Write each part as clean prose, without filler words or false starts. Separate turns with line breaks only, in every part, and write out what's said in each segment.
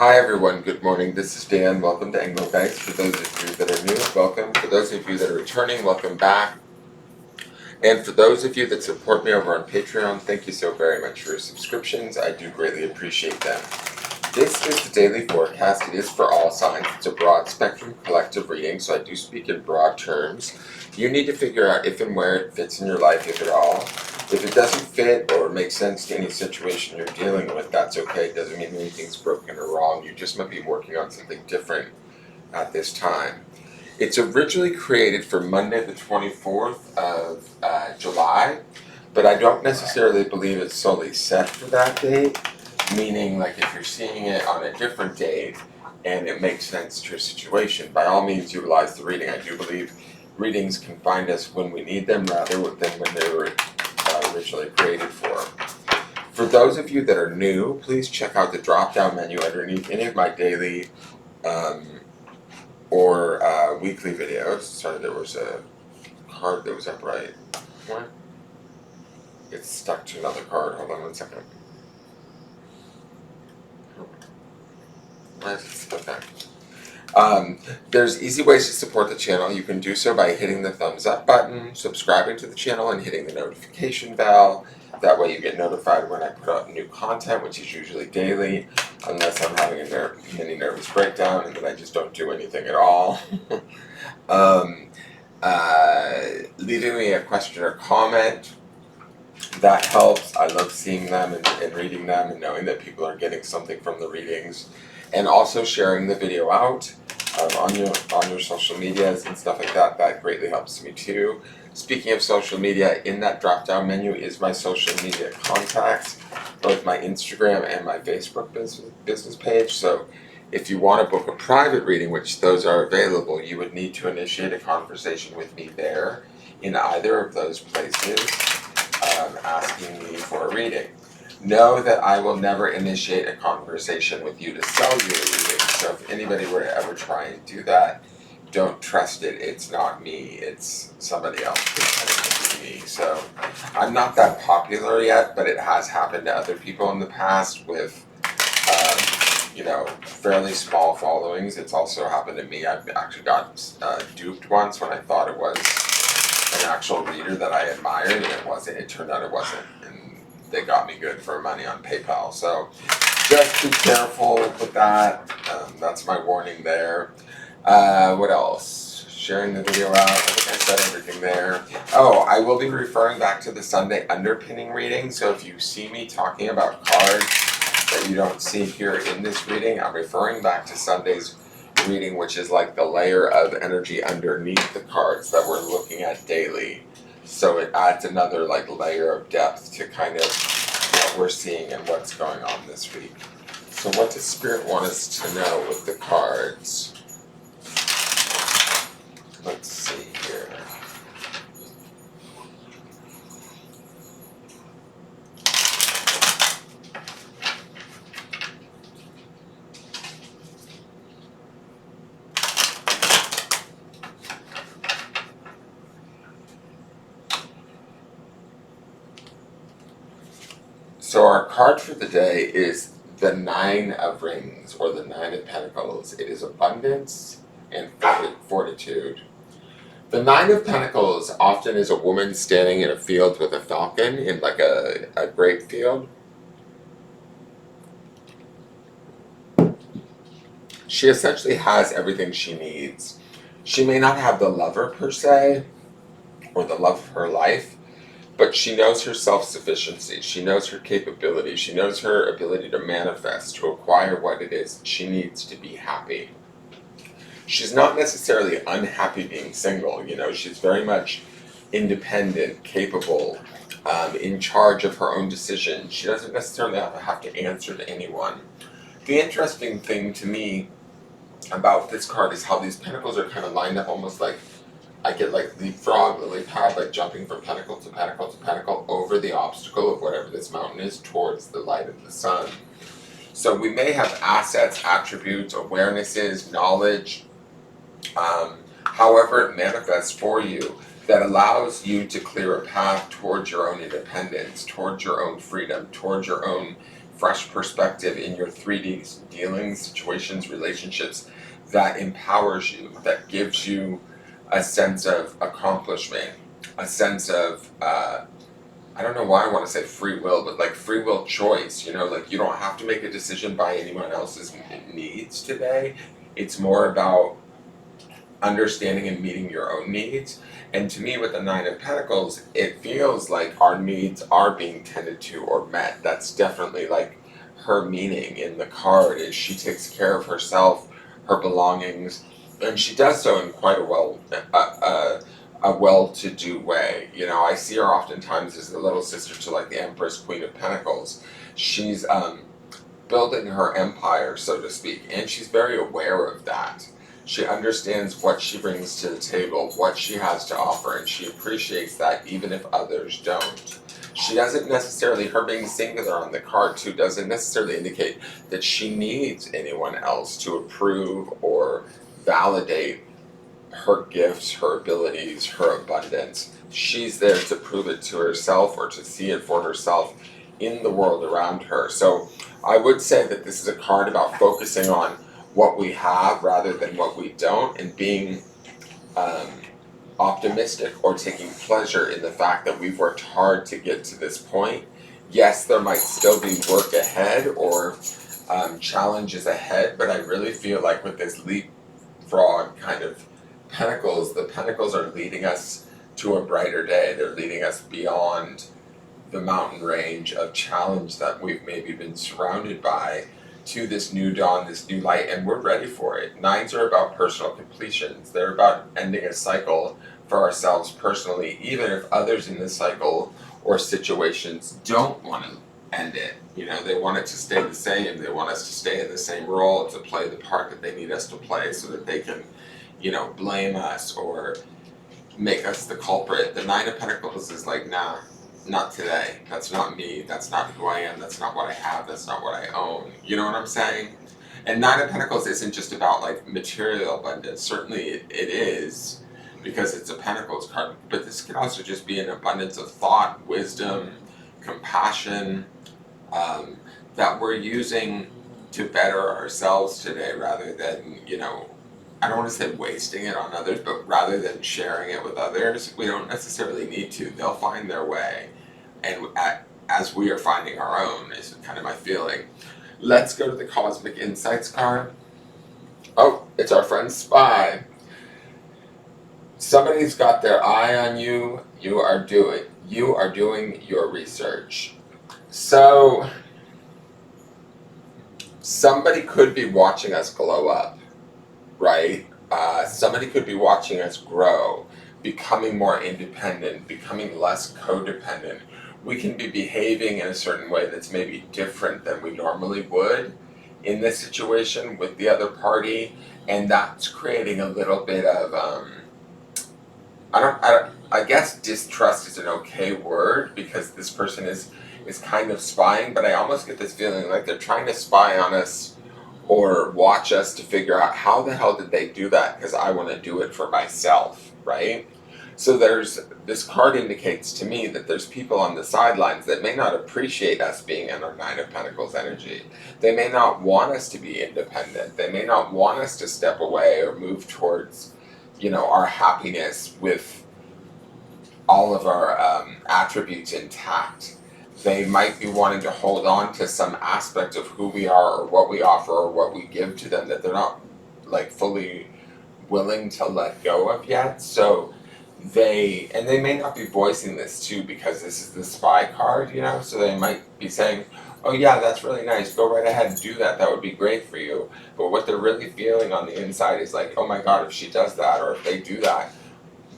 Hi everyone, good morning. This is Dan. Welcome to Engelgeist. For those of you that are new, welcome. For those of you that are returning, welcome back. And for those of you that support me over on Patreon, thank you so very much for your subscriptions. I do greatly appreciate them. This is the daily forecast. It is for all signs. It's a broad spectrum collective reading, so I do speak in broad terms. You need to figure out if and where it fits in your life, if at all. If it doesn't fit or make sense to any situation you're dealing with, that's okay. It doesn't mean anything's broken or wrong. You just might be working on something different at this time. It's originally created for Monday the 24th of July, but I don't necessarily believe it's solely set for that date, meaning like if you're seeing it on a different date and it makes sense to your situation, by all means utilize the reading. I do believe readings can find us when we need them rather than when they were originally created for. For those of you that are new, please check out the drop-down menu underneath any of my daily or weekly videos. Sorry, there was a card that was upright. What? It's stuck to another card. Hold on one second. Why is it stuck there? There's easy ways to support the channel. You can do so by hitting the thumbs up button, subscribing to the channel, and hitting the notification bell. That way you get notified when I put out new content, which is usually daily, unless I'm having a mini nervous breakdown and then I just don't do anything at all. Leaving me a question or comment, that helps. I love seeing them and reading them and knowing that people are getting something from the readings. And also sharing the video out on your social medias and stuff like that. That greatly helps me too. Speaking of social media, in that drop-down menu is my social media contacts, both my Instagram and my Facebook business page. So if you want to book a private reading, which those are available, you would need to initiate a conversation with me there in either of those places, asking me for a reading. Know that I will never initiate a conversation with you to sell you a reading. So if anybody were to ever try and do that, don't trust it. It's not me. It's somebody else pretending to be me. So I'm not that popular yet, but it has happened to other people in the past with, fairly small followings. It's also happened to me. I've actually got duped once when I thought it was an actual reader that I admired, and it wasn't. It turned out it wasn't. They got me good for money on PayPal. So just be careful with that. That's my warning there. What else? Sharing the video out. I think I said everything there. Oh, I will be referring back to the Sunday underpinning reading. So if you see me talking about cards that you don't see here in this reading, I'm referring back to Sunday's reading, which is like the layer of energy underneath the cards that we're looking at daily. So it adds another layer of depth to kind of what we're seeing and what's going on this week. So what does Spirit want us to know with the cards? Let's see here. So our card for the day is the Nine of Rings, or the Nine of Pentacles. It is abundance and fortitude. The Nine of Pentacles often is a woman standing in a field with a falcon in like a grape field. She essentially has everything she needs. She may not have the lover per se, or the love of her life, but she knows her self-sufficiency, she knows her capability, she knows her ability to manifest, to acquire what it is she needs to be happy. She's not necessarily unhappy being single, she's very much independent, capable, in charge of her own decisions. She doesn't necessarily have to answer to anyone. The interesting thing to me about this card is how these pentacles are kind of lined up almost like I get like leapfrog, lily pad, like jumping from pentacle to pentacle to pentacle over the obstacle of whatever this mountain is towards the light of the sun. So we may have assets, attributes, awarenesses, knowledge, however it manifests for you, that allows you to clear a path towards your own independence, towards your own freedom, towards your own fresh perspective in your 3D dealings, situations, relationships that empowers you, that gives you a sense of accomplishment, a sense of, I don't know why I want to say free will, but like free will choice, you know, like you don't have to make a decision by anyone else's needs today. It's more about understanding and meeting your own needs. And to me, with the Nine of Pentacles, it feels like our needs are being tended to or met. That's definitely like her meaning in the card is she takes care of herself, her belongings, and she does so in quite a well-to-do way. You know, I see her oftentimes as the little sister to like the Empress, Queen of Pentacles. She's building her empire, so to speak, and she's very aware of that. She understands what she brings to the table, what she has to offer, and she appreciates that even if others don't. She doesn't necessarily, her being singular on the card too, doesn't necessarily indicate that she needs anyone else to approve or validate her gifts, her abilities, her abundance. She's there to prove it to herself or to see it for herself in the world around her. So I would say that this is a card about focusing on what we have rather than what we don't, and being optimistic or taking pleasure in the fact that we've worked hard to get to this point. Yes, there might still be work ahead or challenges ahead, but I really feel like with this leapfrog kind of pentacles, the pentacles are leading us to a brighter day. They're leading us beyond the mountain range of challenge that we've maybe been surrounded by, to this new dawn, this new light, and we're ready for it. Nines are about personal completions. They're about ending a cycle for ourselves personally, even if others in the cycle or situations don't want to end it. You know, they want it to stay the same. They want us to stay in the same role, to play the part that they need us to play so that they can, you know, blame us or make us the culprit. The Nine of Pentacles is like, nah, not today. That's not me. That's not who I am. That's not what I have. That's not what I own. You know what I'm saying? And Nine of Pentacles isn't just about like material abundance. Certainly it is, because it's a Pentacles card. But this can also just be an abundance of thought, wisdom, compassion, that we're using to better ourselves today rather than, you know, I don't want to say wasting it on others, but rather than sharing it with others. We don't necessarily need to. They'll find their way. And as we are finding our own, is kind of my feeling. Let's go to the Cosmic Insights card. Oh, it's our friend Spy. Somebody's got their eye on you. You are doing your research. So somebody could be watching us glow up, right? Somebody could be watching us grow, becoming more independent, becoming less codependent. We can be behaving in a certain way that's maybe different than we normally would in this situation with the other party, and that's creating a little bit of I guess distrust is an okay word, because this person is kind of spying, but I almost get this feeling like they're trying to spy on us or watch us to figure out how the hell did they do that, because I want to do it for myself, right? So this card indicates to me that there's people on the sidelines that may not appreciate us being in our Nine of Pentacles energy. They may not want us to be independent. They may not want us to step away or move towards, you know, our happiness with all of our attributes intact. They might be wanting to hold on to some aspect of who we are or what we offer or what we give to them that they're not like fully willing to let go of yet. So they may not be voicing this too, because this is the Spy card, you know, so they might be saying, oh yeah, that's really nice, go right ahead and do that, that would be great for you. But what they're really feeling on the inside is like, oh my god, if she does that or if they do that,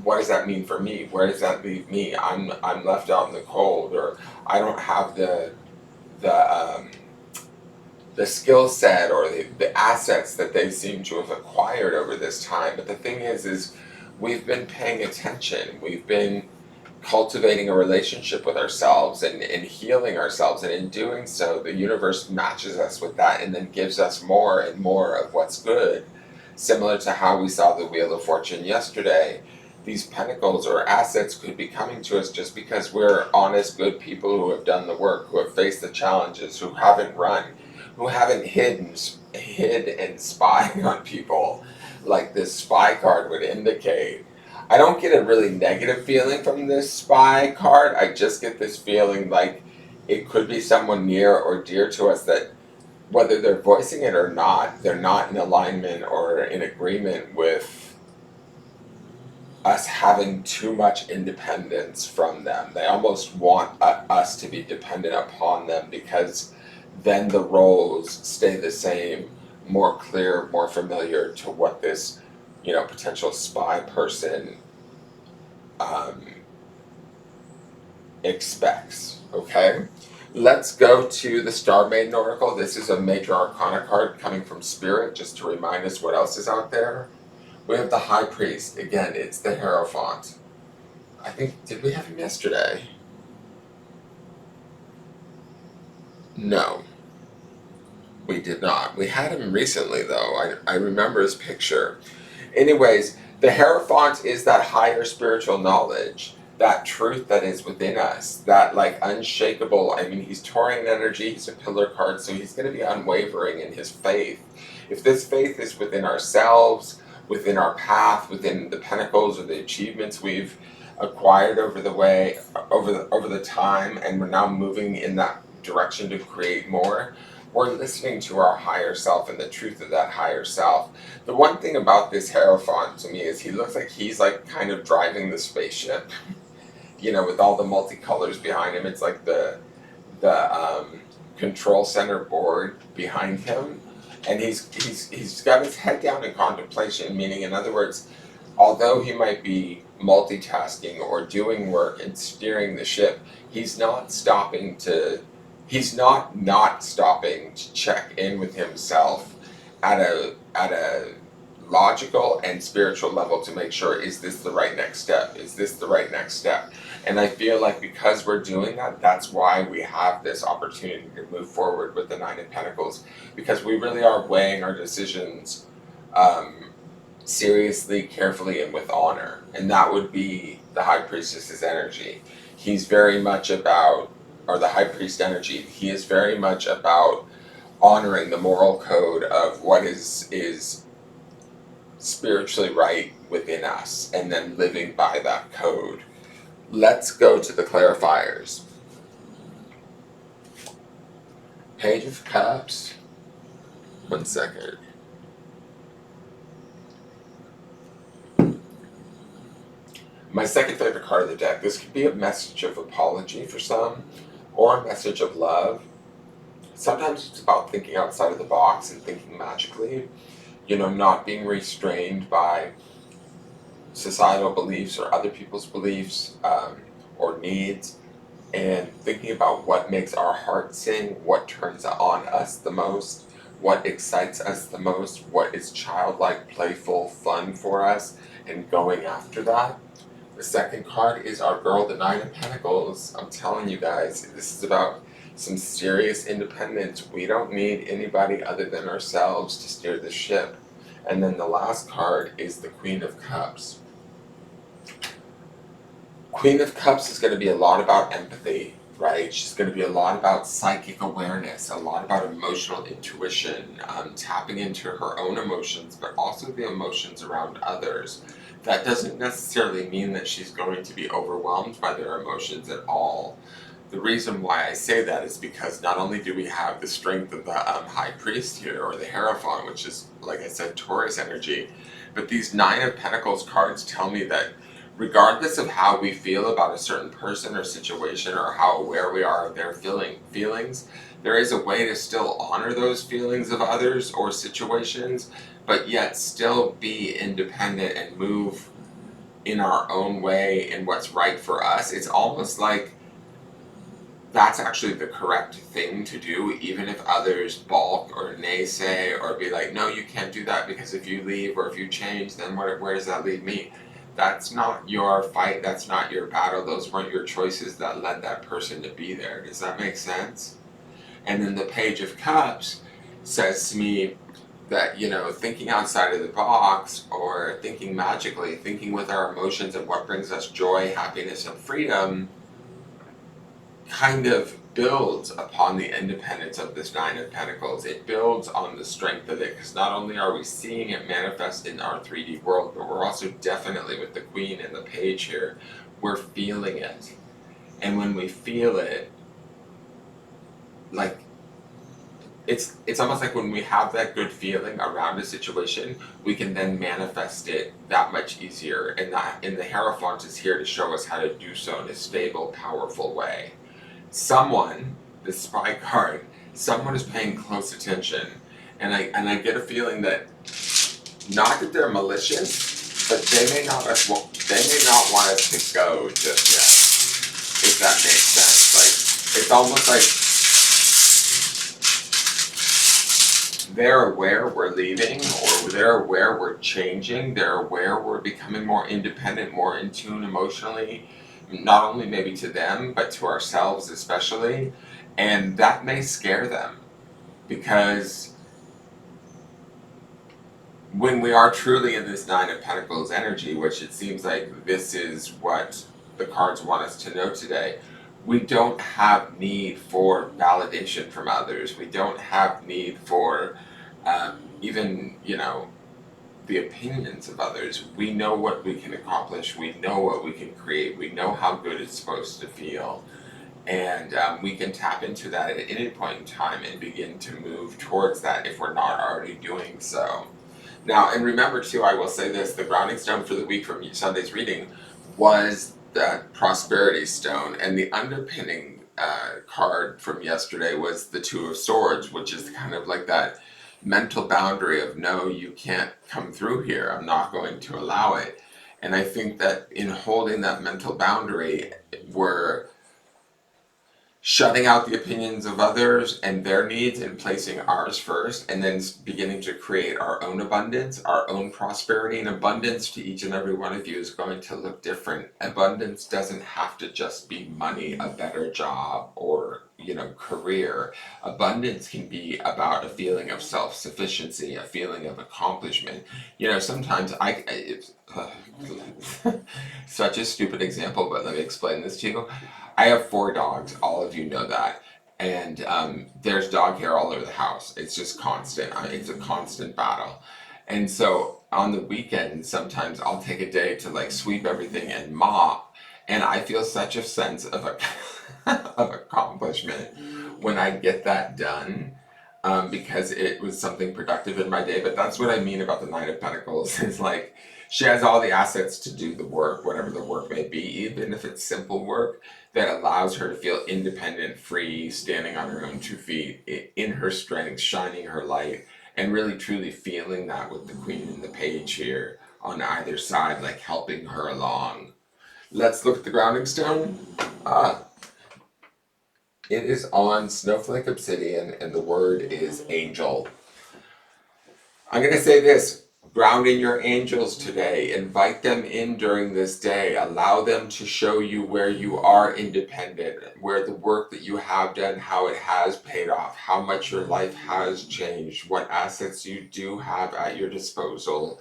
what does that mean for me? Where does that leave me? I'm left out in the cold, or I don't have the skill set or the assets that they seem to have acquired over this time. But the thing is we've been paying attention. We've been cultivating a relationship with ourselves and healing ourselves, and in doing so, the universe matches us with that and then gives us more and more of what's good. Similar to how we saw the Wheel of Fortune yesterday, these pentacles or assets could be coming to us just because we're honest, good people who have done the work, who have faced the challenges, who haven't run, who haven't hid and spied on people like this spy card would indicate. I don't get a really negative feeling from this spy card. I just get this feeling like it could be someone near or dear to us that, whether they're voicing it or not, they're not in alignment or in agreement with us having too much independence from them. They almost want us to be dependent upon them, because then the roles stay the same, more clear, more familiar to what this, potential spy person expects. Okay? Let's go to the Star Maiden Oracle. This is a major arcana card coming from Spirit, just to remind us what else is out there. We have the High Priest. Again, it's the Hierophant. I think, did we have him yesterday? No, we did not. We had him recently, though. I remember his picture. Anyways, the Hierophant is that higher spiritual knowledge, that truth that is within us, that like unshakable, he's Taurian energy, he's a pillar card, so he's going to be unwavering in his faith. If this faith is within ourselves, within our path, within the pentacles or the achievements we've acquired over the time, and we're now moving in that direction to create more, we're listening to our higher self and the truth of that higher self. The one thing about this Hierophant to me is he looks like he's like kind of driving the spaceship, with all the multicolors behind him. It's like the control center board behind him. And he's got his head down in contemplation, meaning, in other words, although he might be multitasking or doing work and steering the ship, he's not stopping to check in with himself at a logical and spiritual level to make sure, is this the right next step? Is this the right next step? And I feel like because we're doing that, that's why we have this opportunity to move forward with the Nine of Pentacles, because we really are weighing our decisions seriously, carefully, and with honor. And that would be the High Priestess's energy. He's very much about, or the High Priest energy, he is very much about honoring the moral code of what is spiritually right within us, and then living by that code. Let's go to the clarifiers. Page of Cups. 1 second. My second favorite card of the deck. This could be a message of apology for some, or a message of love. Sometimes it's about thinking outside of the box and thinking magically. Not being restrained by societal beliefs or other people's beliefs or needs, and thinking about what makes our heart sing, what turns on us the most, what excites us the most, what is childlike, playful, fun for us, and going after that. The second card is our girl, the Nine of Pentacles. I'm telling you guys, this is about some serious independence. We don't need anybody other than ourselves to steer the ship. And then the last card is the Queen of Cups. Queen of Cups is going to be a lot about empathy, right? She's going to be a lot about psychic awareness, a lot about emotional intuition, tapping into her own emotions, but also the emotions around others. That doesn't necessarily mean that she's going to be overwhelmed by their emotions at all. The reason why I say that is because not only do we have the strength of the High Priest here, or the Hierophant, which is, like I said, Taurus energy, but these Nine of Pentacles cards tell me that regardless of how we feel about a certain person or situation, or how aware we are of their feelings, there is a way to still honor those feelings of others or situations, but yet still be independent and move in our own way in what's right for us. It's almost like that's actually the correct thing to do, even if others balk or naysay or be like, no, you can't do that because if you leave or if you change, then where does that leave me? That's not your fight, that's not your battle, those weren't your choices that led that person to be there. Does that make sense? And then the Page of Cups says to me that, you know, thinking outside of the box or thinking magically, thinking with our emotions and what brings us joy, happiness, and freedom kind of builds upon the independence of this Nine of Pentacles. It builds on the strength of it, because not only are we seeing it manifest in our 3D world, but we're also definitely, with the Queen and the Page here, we're feeling it. And when we feel it, like, it's almost like when we have that good feeling around a situation, we can then manifest it that much easier. And the Hierophant is here to show us how to do so in a stable, powerful way. Someone, the Spy card, someone is paying close attention, and I get a feeling that, not that they're malicious, but they may not want us to go just yet, if that makes sense. Like, it's almost like they're aware we're leaving, or they're aware we're changing, they're aware we're becoming more independent, more in tune emotionally, not only maybe to them, but to ourselves especially. And that may scare them, because when we are truly in this Nine of Pentacles energy, which it seems like this is what the cards want us to know today, we don't have need for validation from others. We don't have need for even, you know, the opinions of others. We know what we can accomplish. We know what we can create. We know how good it's supposed to feel. And we can tap into that at any point in time and begin to move towards that if we're not already doing so. Now, and remember too, I will say this, the grounding stone for the week from Sunday's reading was that Prosperity Stone, and the underpinning card from yesterday was the Two of Swords, which is kind of like that mental boundary of, no, you can't come through here, I'm not going to allow it. And I think that in holding that mental boundary, we're shutting out the opinions of others and their needs and placing ours first, and then beginning to create our own abundance, our own prosperity. And abundance to each and every one of you is going to look different. Abundance doesn't have to just be money, a better job, or, you know, career. Abundance can be about a feeling of self-sufficiency, a feeling of accomplishment. You know, sometimes it's such a stupid example, but let me explain this to you. I have 4 dogs, all of you know that, and there's dog hair all over the house. It's just constant. It's a constant battle. And so on the weekend, sometimes I'll take a day to like sweep everything and mop, and I feel such a sense of of accomplishment when I get that done, because it was something productive in my day. But that's what I mean about the Nine of Pentacles. Is like, she has all the assets to do the work, whatever the work may be, even if it's simple work that allows her to feel independent, free, standing on her own 2 feet, in her strength, shining her light, and really truly feeling that with the Queen and the Page here on either side, like helping her along. Let's look at the grounding stone. It is on Snowflake Obsidian, and the word is angel. I'm going to say this. Ground in your angels today. Invite them in during this day. Allow them to show you where you are independent, where the work that you have done, how it has paid off, how much your life has changed, what assets you do have at your disposal.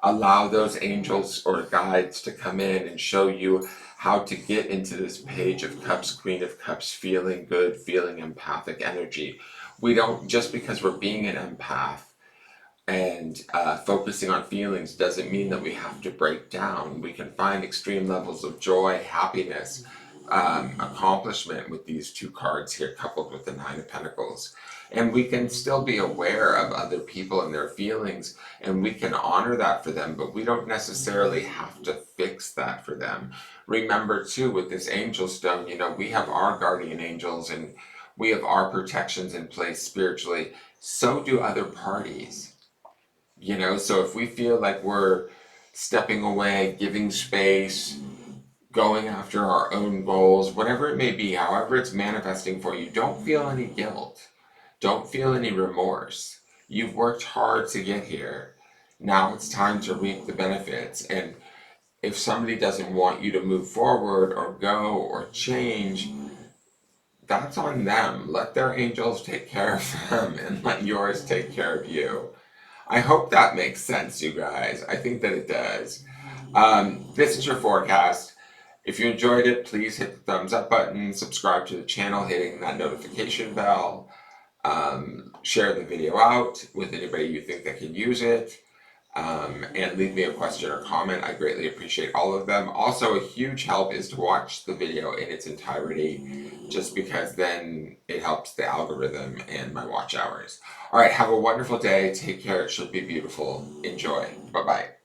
Allow those angels or guides to come in and show you how to get into this Page of Cups, Queen of Cups, feeling good, feeling empathic energy. We don't, just because we're being an empath and focusing on feelings doesn't mean that we have to break down. We can find extreme levels of joy, happiness, accomplishment with these 2 cards here, coupled with the Nine of Pentacles. And we can still be aware of other people and their feelings, and we can honor that for them, but we don't necessarily have to fix that for them. Remember too, with this angel stone, you know, we have our guardian angels and we have our protections in place spiritually. So do other parties. You know, so if we feel like we're stepping away, giving space, going after our own goals, whatever it may be, however it's manifesting for you, don't feel any guilt. Don't feel any remorse. You've worked hard to get here. Now it's time to reap the benefits. And if somebody doesn't want you to move forward or go or change, that's on them. Let their angels take care of them and let yours take care of you. I hope that makes sense, you guys. I think that it does. This is your forecast. If you enjoyed it, please hit the thumbs up button, subscribe to the channel, hitting that notification bell, share the video out with anybody you think that can use it, and leave me a question or comment. I greatly appreciate all of them. Also, a huge help is to watch the video in its entirety, just because then it helps the algorithm and my watch hours. All right, have a wonderful day. Take care. It should be beautiful. Enjoy. Bye-bye.